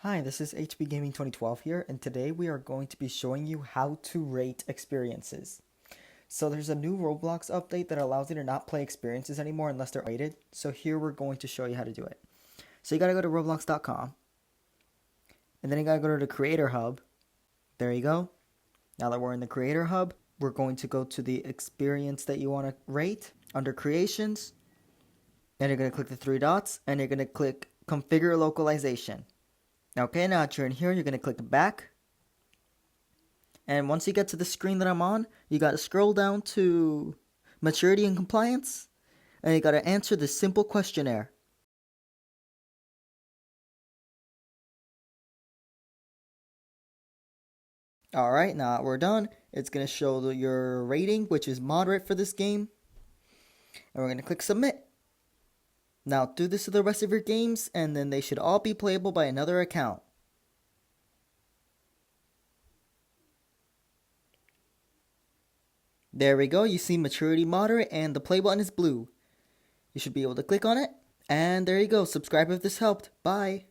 Hi, this is HB Gaming 2012 here, and today we are going to be showing you how to rate experiences. So there's a new Roblox update that allows you to not play experiences anymore unless they're rated. So here we're going to show you how to do it. So you gotta go to roblox.com, and then you gotta go to the Creator Hub. There you go. Now that we're in the Creator Hub, we're going to go to the experience that you want to rate under Creations. Then you're gonna click the three dots, and you're gonna click Configure Localization. Okay, now that you're in here, you're going to click back. And once you get to the screen that I'm on, you got to scroll down to maturity and compliance. And you got to answer this simple questionnaire. Alright, now that we're done, it's going to show your rating, which is moderate for this game. And we're going to click submit. Now do this to the rest of your games, and then they should all be playable by another account. There we go, you see maturity moderate and the play button is blue. You should be able to click on it, and there you go. Subscribe if this helped. Bye.